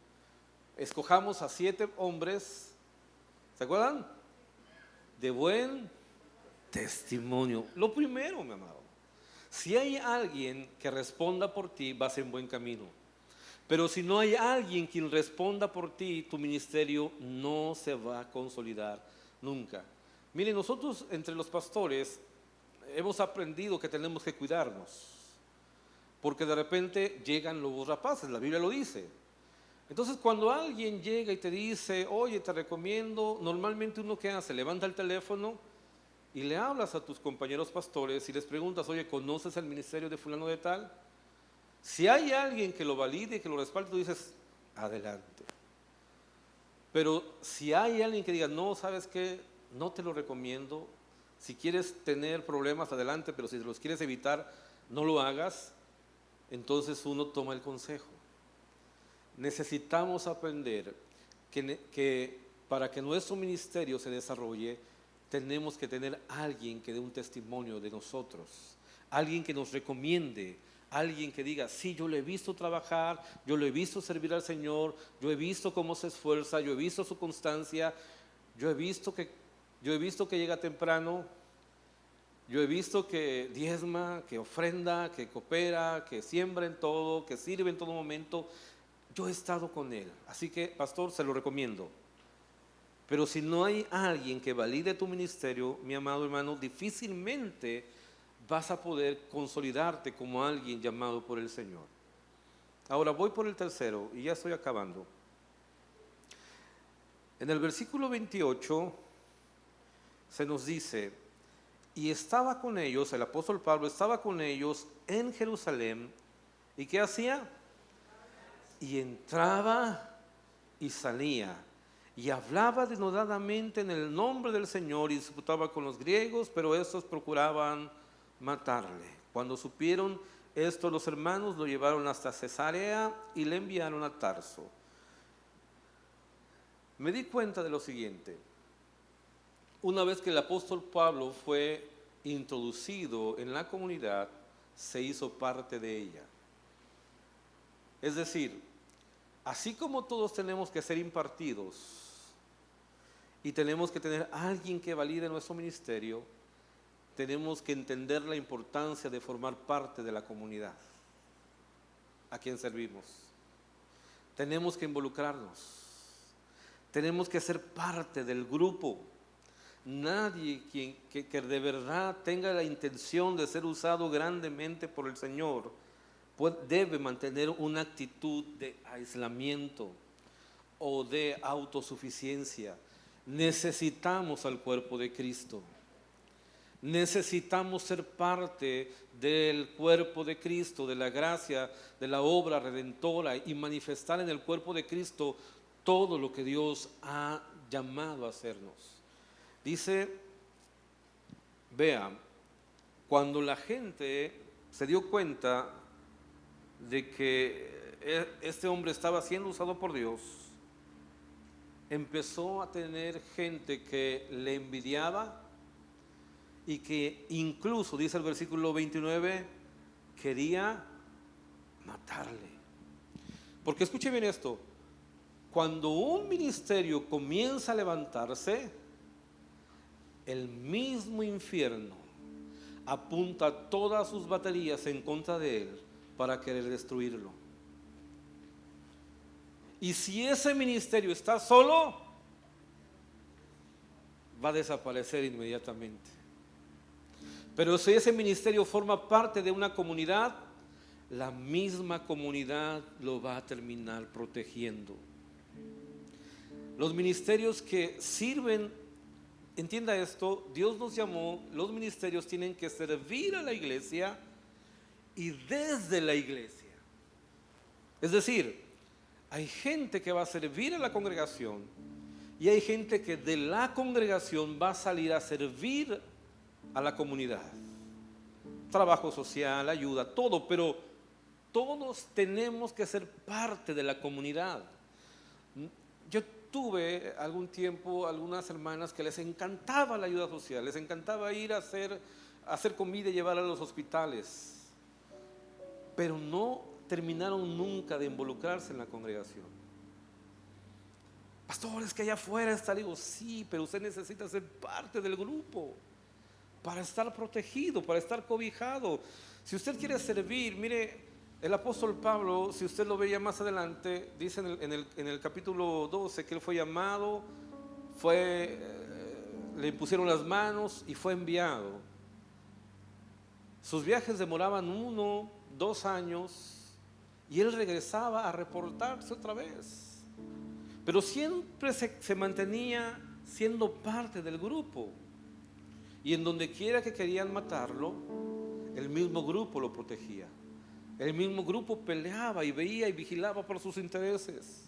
Escojamos a 7 hombres, ¿se acuerdan? De buen testimonio. Lo primero, mi amado, si hay alguien que responda por ti, vas en buen camino. Pero si no hay alguien quien responda por ti, tu ministerio no se va a consolidar nunca. Miren, nosotros entre los pastores hemos aprendido que tenemos que cuidarnos, porque de repente llegan lobos rapaces, la Biblia lo dice. Entonces cuando alguien llega y te dice, oye, te recomiendo, normalmente uno ¿qué hace? Levanta el teléfono y le hablas a tus compañeros pastores y les preguntas, oye, ¿conoces el ministerio de fulano de tal? Si hay alguien que lo valide y que lo respalde, tú dices, adelante. Pero si hay alguien que diga, no, ¿sabes qué? No te lo recomiendo. Si quieres tener problemas, adelante, pero si los quieres evitar, no lo hagas. Entonces uno toma el consejo. Necesitamos aprender que para que nuestro ministerio se desarrolle, tenemos que tener alguien que dé un testimonio de nosotros, alguien que nos recomiende, alguien que diga, sí, yo lo he visto trabajar, yo lo he visto servir al Señor, yo he visto cómo se esfuerza, yo he visto su constancia, yo he visto que llega temprano, yo he visto que diezma, que ofrenda, que coopera, que siembra en todo, que sirve en todo momento. Yo he estado con él, así que, pastor, se lo recomiendo. Pero si no hay alguien que valide tu ministerio, mi amado hermano, difícilmente vas a poder consolidarte como alguien llamado por el Señor. Ahora voy por el tercero y ya estoy acabando. En el versículo 28 se nos dice, y estaba con ellos, el apóstol Pablo estaba con ellos en Jerusalén, ¿y qué hacía? Y entraba y salía, y hablaba denodadamente en el nombre del Señor, y disputaba con los griegos, pero estos procuraban matarle. Cuando supieron esto, los hermanos lo llevaron hasta Cesarea y le enviaron a Tarso. Me di cuenta de lo siguiente. Una vez que el apóstol Pablo fue introducido en la comunidad, se hizo parte de ella. Es decir, así como todos tenemos que ser impartidos y tenemos que tener a alguien que valide nuestro ministerio, tenemos que entender la importancia de formar parte de la comunidad a quien servimos. Tenemos que involucrarnos, tenemos que ser parte del grupo. Nadie que de verdad tenga la intención de ser usado grandemente por el Señor debe mantener una actitud de aislamiento o de autosuficiencia. Necesitamos al cuerpo de Cristo. Necesitamos ser parte del cuerpo de Cristo, de la gracia, de la obra redentora y manifestar en el cuerpo de Cristo todo lo que Dios ha llamado a hacernos. Dice, vea, cuando la gente se dio cuenta de que este hombre estaba siendo usado por Dios, empezó a tener gente que le envidiaba y que incluso, dice el versículo 29, quería matarle. Porque escuche bien esto, cuando un ministerio comienza a levantarse, el mismo infierno apunta todas sus baterías en contra de él para querer destruirlo. Y si ese ministerio está solo, va a desaparecer inmediatamente. Pero si ese ministerio forma parte de una comunidad, la misma comunidad lo va a terminar protegiendo. Los ministerios que sirven, entienda esto, Dios nos llamó, los ministerios tienen que servir a la iglesia y desde la iglesia. Es decir, hay gente que va a servir a la congregación y hay gente que de la congregación va a salir a servir a la comunidad. Trabajo social, ayuda, todo, pero todos tenemos que ser parte de la comunidad. Yo tuve algún tiempo algunas hermanas que les encantaba la ayuda social, les encantaba ir a hacer comida y llevar a los hospitales, pero no terminaron nunca de involucrarse en la congregación. Pastor, es que allá afuera está, digo, sí, pero usted necesita ser parte del grupo para estar protegido, para estar cobijado. Si usted quiere servir, mire, el apóstol Pablo, si usted lo veía más adelante, dice en el capítulo 12 que él fue llamado, le impusieron las manos y fue enviado. Sus viajes demoraban 1, 2 años y él regresaba a reportarse otra vez. Pero siempre se mantenía siendo parte del grupo. Y en donde quiera que querían matarlo, el mismo grupo lo protegía. El mismo grupo peleaba y veía y vigilaba por sus intereses.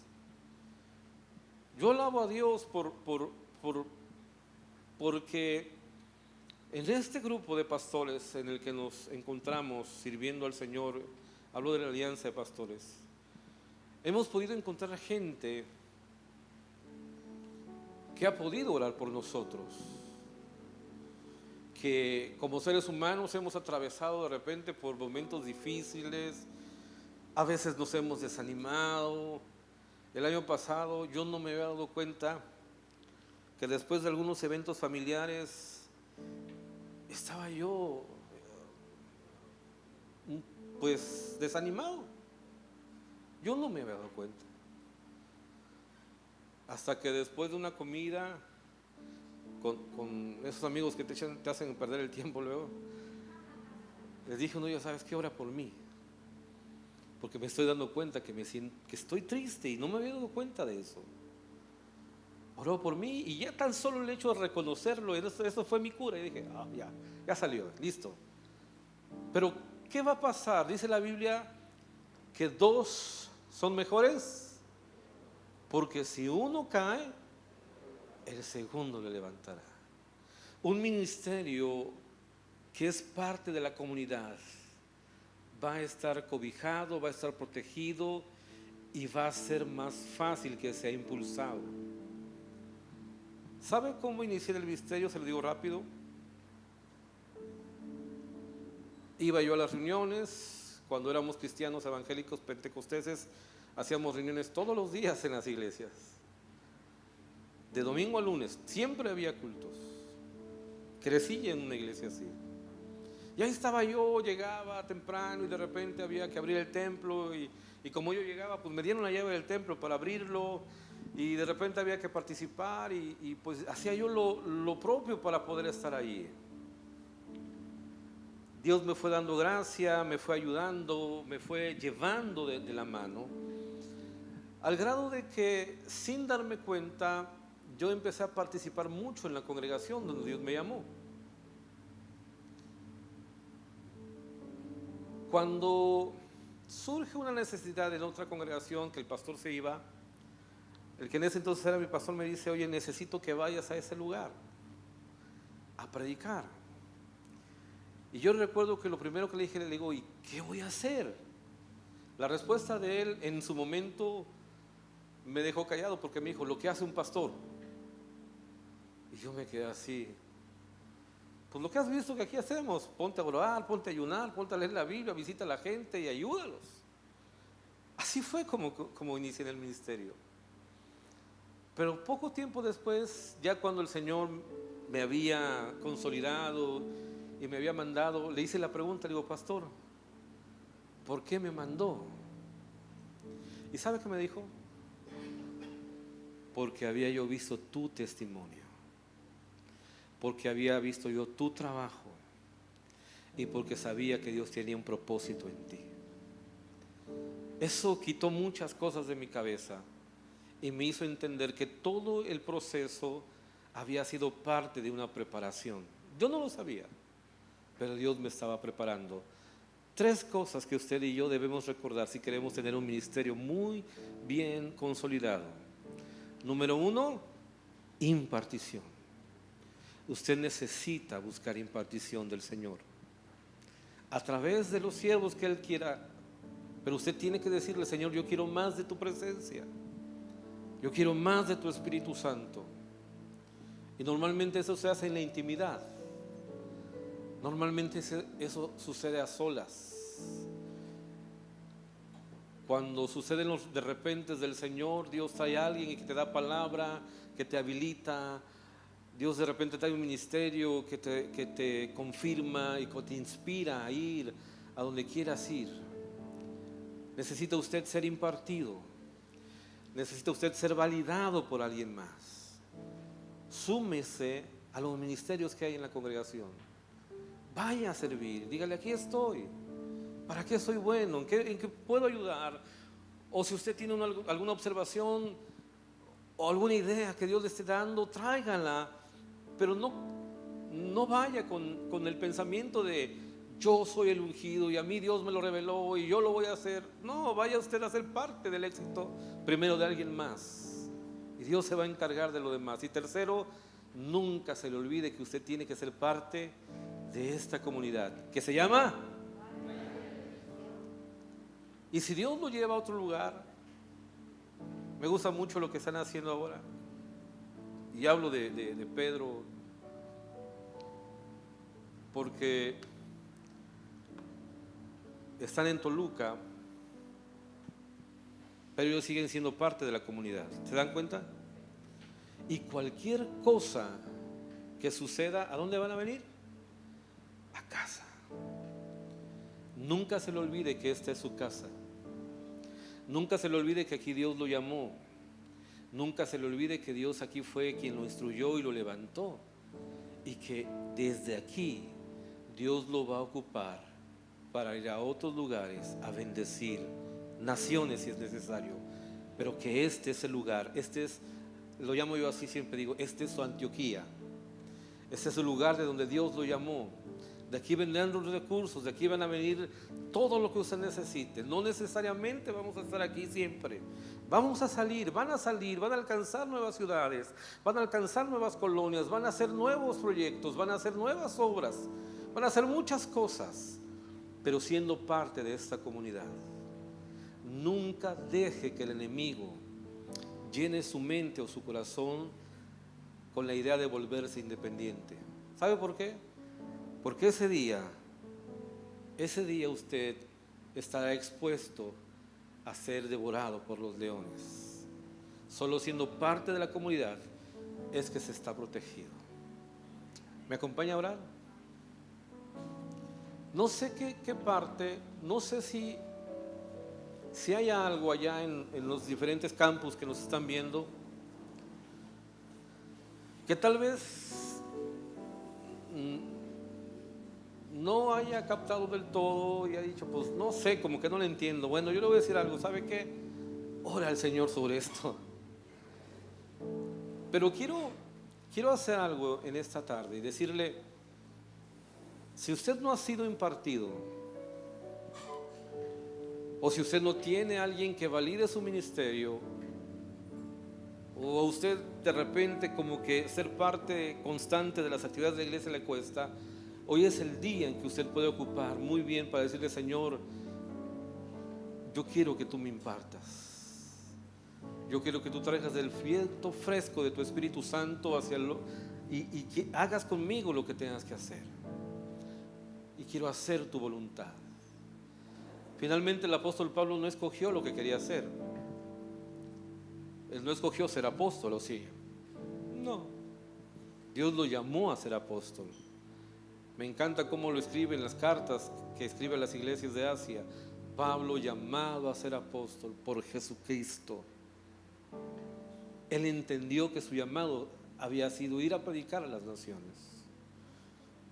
Yo alabo a Dios porque en este grupo de pastores en el que nos encontramos sirviendo al Señor, hablo de la alianza de pastores, hemos podido encontrar gente que ha podido orar por nosotros, que como seres humanos hemos atravesado de repente por momentos difíciles, a veces nos hemos desanimado. El año pasado yo no me había dado cuenta que después de algunos eventos familiares estaba yo pues desanimado. Yo no me había dado cuenta. Hasta que después de una comida con esos amigos que te hacen perder el tiempo luego, les dije uno, ya sabes qué, ora por mí, porque me estoy dando cuenta que estoy triste y no me había dado cuenta de eso. Oró por mí y ya tan solo el hecho de reconocerlo, eso fue mi cura. Y dije, ya salió, listo. Pero ¿qué va a pasar? Dice la Biblia que 2 son mejores, porque si uno cae, el segundo le levantará. Un ministerio que es parte de la comunidad va a estar cobijado, va a estar protegido y va a ser más fácil que sea impulsado. ¿Sabe cómo inicié el ministerio? Se lo digo rápido. Iba yo a las reuniones, cuando éramos cristianos evangélicos pentecosteses, hacíamos reuniones todos los días en las iglesias. De domingo a lunes, siempre había cultos. Crecí en una iglesia así. Y ahí estaba yo, llegaba temprano y de repente había que abrir el templo y como yo llegaba, pues me dieron la llave del templo para abrirlo y de repente había que participar y pues hacía yo lo propio para poder estar ahí. Dios me fue dando gracia, me fue ayudando, me fue llevando de la mano, al grado de que sin darme cuenta yo empecé a participar mucho en la congregación donde Dios me llamó. Cuando surge una necesidad en otra congregación, que el pastor se iba, el que en ese entonces era mi pastor me dice, oye, necesito que vayas a ese lugar a predicar. Y yo recuerdo que lo primero que le dije, le digo, ¿y qué voy a hacer? La respuesta de él en su momento me dejó callado, porque me dijo, lo que hace un pastor. Y yo me quedé así. Pues lo que has visto que aquí hacemos, ponte a orar, ponte a ayunar, ponte a leer la Biblia, visita a la gente y ayúdalos. Así fue como inicié en el ministerio. Pero poco tiempo después, ya cuando el Señor me había consolidado y me había mandado, le hice la pregunta, le digo, pastor, ¿por qué me mandó? ¿Y sabe qué me dijo? Porque había yo visto tu testimonio, porque había visto yo tu trabajo y porque sabía que Dios tenía un propósito en ti. Eso quitó muchas cosas de mi cabeza y me hizo entender que todo el proceso había sido parte de una preparación. Yo no lo sabía, pero Dios me estaba preparando. 3 cosas que usted y yo debemos recordar si queremos tener un ministerio muy bien consolidado. Número 1, impartición. Usted necesita buscar impartición del Señor a través de los siervos que Él quiera, pero usted tiene que decirle, Señor, yo quiero más de tu presencia, yo quiero más de tu Espíritu Santo. Y normalmente eso se hace en la intimidad. Normalmente eso sucede a solas. Cuando suceden los de repente del Señor, Dios trae a alguien y que te da palabra, que te habilita. Dios de repente trae un ministerio que te confirma y que te inspira a ir a donde quieras ir. Necesita usted ser impartido. Necesita usted ser validado por alguien más. Súmese a los ministerios que hay en la congregación. Vaya a servir, dígale, aquí estoy, ¿para qué soy bueno? ¿En qué puedo ayudar? O si usted tiene alguna observación o alguna idea que Dios le esté dando, tráigala, pero no vaya con el pensamiento de yo soy el ungido y a mí Dios me lo reveló y yo lo voy a hacer. No, vaya usted a ser parte del éxito primero de alguien más y Dios se va a encargar de lo demás. Y tercero, nunca se le olvide que usted tiene que ser parte de esta comunidad que se llama. Y si Dios lo lleva a otro lugar, me gusta mucho lo que están haciendo ahora. Y hablo de Pedro, porque están en Toluca, pero ellos siguen siendo parte de la comunidad. ¿Se dan cuenta? Y cualquier cosa que suceda, ¿a dónde van a venir? A casa. Nunca se le olvide que esta es su casa. Nunca se le olvide que aquí Dios lo llamó. Nunca se le olvide que Dios aquí fue quien lo instruyó y lo levantó. Y que desde aquí Dios lo va a ocupar para ir a otros lugares a bendecir naciones si es necesario. Pero que este es el lugar, lo llamo yo así, siempre digo, este es su Antioquía. Este es el lugar de donde Dios lo llamó. De aquí vendrán los recursos, de aquí van a venir todo lo que usted necesite. No necesariamente vamos a estar aquí siempre. Vamos a salir, van a alcanzar nuevas ciudades, van a alcanzar nuevas colonias, van a hacer nuevos proyectos, van a hacer nuevas obras, van a hacer muchas cosas, pero siendo parte de esta comunidad. Nunca deje que el enemigo llene su mente o su corazón con la idea de volverse independiente. ¿Sabe por qué? Porque ese día usted estará expuesto a ser devorado por los leones. Solo siendo parte de la comunidad es que se está protegido. ¿Me acompaña a orar? No sé qué parte, no sé si hay algo allá en los diferentes campus que nos están viendo, que tal vez no haya captado del todo y ha dicho, pues no sé, como que no lo entiendo. Bueno, yo le voy a decir algo, ¿sabe qué? Ora al Señor sobre esto. Pero quiero hacer algo en esta tarde y decirle, si usted no ha sido impartido, o si usted no tiene a alguien que valide su ministerio, o a usted de repente como que ser parte constante de las actividades de la iglesia le cuesta, hoy es el día en que usted puede ocupar muy bien para decirle, Señor, yo quiero que tú me impartas. Yo quiero que tú traigas del viento fresco de tu Espíritu Santo y que hagas conmigo lo que tengas que hacer. Y quiero hacer tu voluntad. Finalmente el apóstol Pablo no escogió lo que quería hacer. Él no escogió ser apóstol, ¿o sí? No. Dios lo llamó a ser apóstol. Me encanta cómo lo escribe en las cartas que escribe a las iglesias de Asia. Pablo, llamado a ser apóstol por Jesucristo. Él entendió que su llamado había sido ir a predicar a las naciones.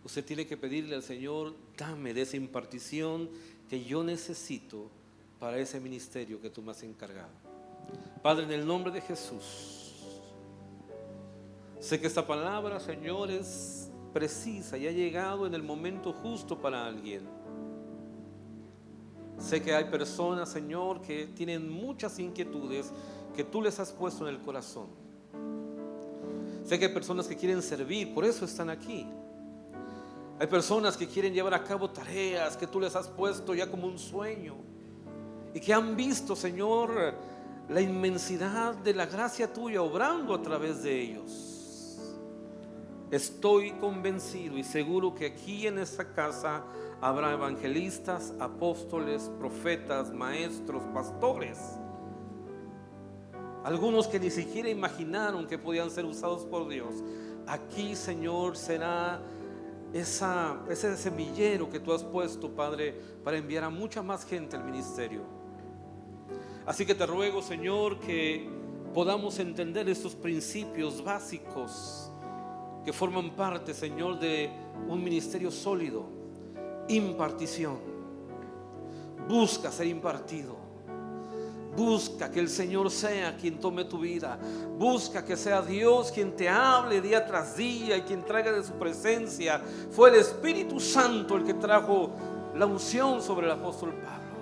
Usted tiene que pedirle al Señor: dame de esa impartición que yo necesito para ese ministerio que tú me has encargado. Padre, en el nombre de Jesús, sé que esta palabra, Señor, es precisa y ha llegado en el momento justo para alguien. Sé que hay personas, Señor, que tienen muchas inquietudes que tú les has puesto en el corazón. Sé que hay personas que quieren servir, por eso están aquí. Hay personas que quieren llevar a cabo tareas que tú les has puesto ya como un sueño y que han visto, Señor, la inmensidad de la gracia tuya obrando a través de ellos. Estoy convencido y seguro que aquí en esta casa habrá evangelistas, apóstoles, profetas, maestros, pastores. Algunos que ni siquiera imaginaron que podían ser usados por Dios. Aquí, Señor, será ese semillero que tú has puesto, Padre, para enviar a mucha más gente al ministerio. Así que te ruego, Señor, que podamos entender estos principios básicos que forman parte, Señor, de un ministerio sólido. Impartición. Busca ser impartido. Busca que el Señor sea quien tome tu vida. Busca que sea Dios quien te hable día tras día y quien traiga de su presencia. Fue el Espíritu Santo el que trajo la unción sobre el apóstol Pablo.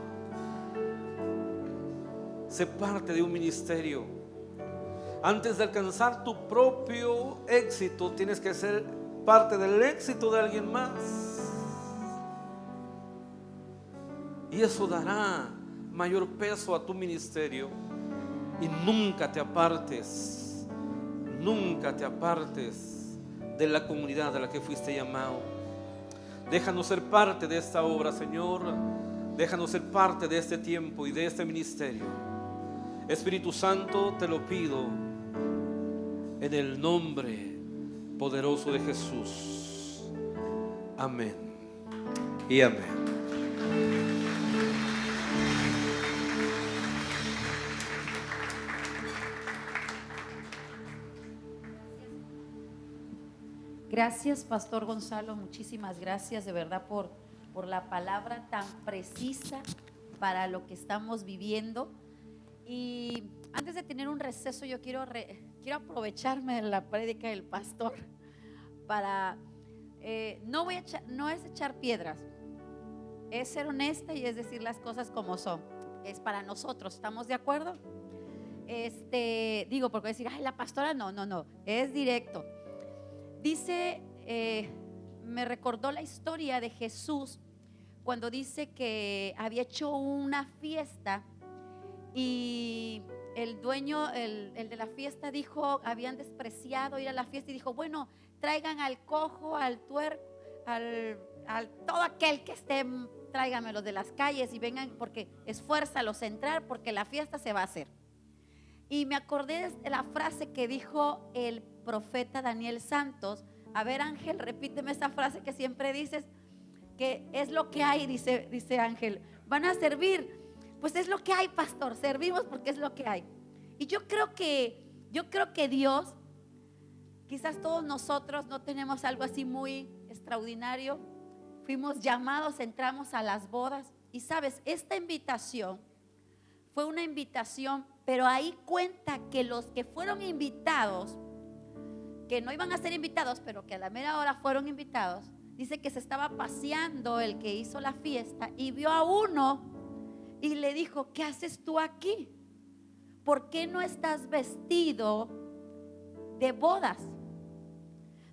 Sé parte de un ministerio. Antes de alcanzar tu propio éxito, tienes que ser parte del éxito de alguien más. Y eso dará mayor peso a tu ministerio. Y nunca te apartes de la comunidad a la que fuiste llamado. Déjanos ser parte de esta obra, Señor. Déjanos ser parte de este tiempo y de este ministerio. Espíritu Santo, te lo pido en el nombre poderoso de Jesús. Amén y amén. Gracias, Pastor Gonzalo, muchísimas gracias de verdad por la palabra tan precisa para lo que estamos viviendo. Y antes de tener un receso, yo quiero aprovecharme de la prédica del pastor para, no es echar piedras, es ser honesta y es decir las cosas como son. Es para nosotros, ¿estamos de acuerdo? Digo, porque decir, ay, la pastora, no, es directo. Dice, me recordó la historia de Jesús cuando dice que había hecho una fiesta y el dueño, el de la fiesta dijo, habían despreciado ir a la fiesta y dijo, bueno, traigan al cojo, al tuerco, al todo aquel que esté, tráiganmelo de las calles y vengan porque esfuérzalos a entrar porque la fiesta se va a hacer. Y me acordé de la frase que dijo el profeta Daniel Santos. A ver, Ángel, repíteme esa frase que siempre dices, que es lo que hay, dice Ángel. Van a servir, pues es lo que hay, pastor, servimos porque es lo que hay. Y yo creo que Dios, quizás todos nosotros no tenemos algo así muy extraordinario, fuimos llamados, entramos a las bodas y sabes, esta invitación fue una invitación, pero ahí cuenta que los que fueron invitados, que no iban a ser invitados, pero que a la mera hora fueron invitados, dice que se estaba paseando el que hizo la fiesta y vio a uno y le dijo, ¿qué haces tú aquí? ¿Por qué no estás vestido de bodas?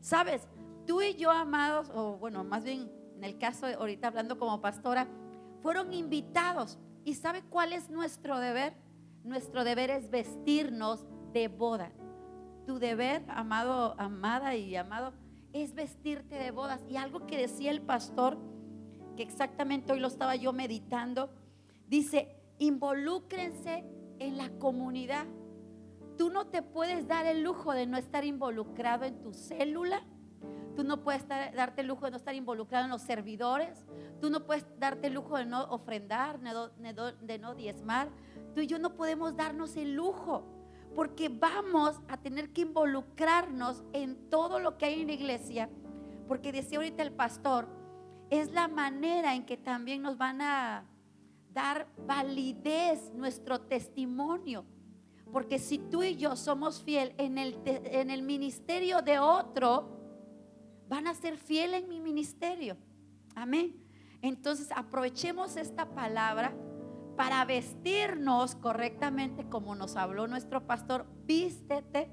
Sabes, tú y yo, amados, o bueno, más bien en el caso de ahorita hablando como pastora, fueron invitados. ¿Y sabe cuál es nuestro deber? Nuestro deber es vestirnos de boda. Tu deber, amado, amada y amado, es vestirte de bodas. Y algo que decía el pastor, que exactamente hoy lo estaba yo meditando, dice, involúcrense en la comunidad. Tú no te puedes dar el lujo de no estar involucrado en tu célula. Tú no puedes darte el lujo de no estar involucrado en los servidores. Tú no puedes darte el lujo de no ofrendar, de no diezmar. Tú y yo no podemos darnos el lujo, porque vamos a tener que involucrarnos en todo lo que hay en la iglesia. Porque decía ahorita el pastor, es la manera en que también nos van a dar validez nuestro testimonio. Porque si tú y yo somos fiel en el ministerio de otro, van a ser fiel en mi ministerio. Amén. Entonces aprovechemos esta palabra para vestirnos correctamente como nos habló nuestro pastor. Vístete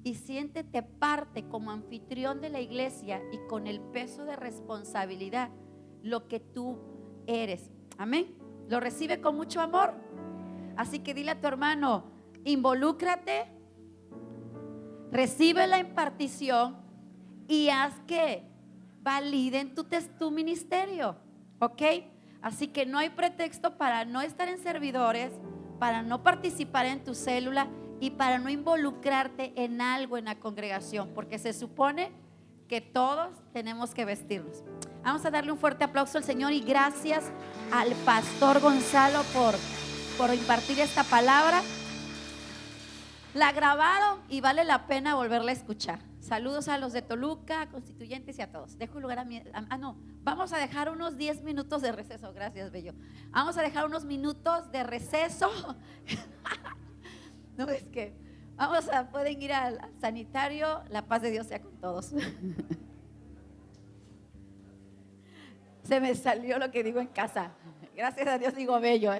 y siéntete parte como anfitrión de la iglesia y con el peso de responsabilidad lo que tú eres. Amén. Lo recibe con mucho amor. Así que dile a tu hermano, involúcrate, recibe la impartición y haz que validen tu ministerio, ¿ok? Así que no hay pretexto para no estar en servidores, para no participar en tu célula y para no involucrarte en algo en la congregación, porque se supone que todos tenemos que vestirnos. Vamos a darle un fuerte aplauso al Señor y gracias al pastor Gonzalo por impartir esta palabra. La grabaron y vale la pena volverla a escuchar. Saludos a los de Toluca, constituyentes y a todos. Dejo el lugar a mi... no, vamos a dejar unos 10 minutos de receso. Gracias, Bello. Vamos a dejar unos minutos de receso. No, es que pueden ir al sanitario. La paz de Dios sea con todos. Se me salió lo que digo en casa. Gracias a Dios digo Bello,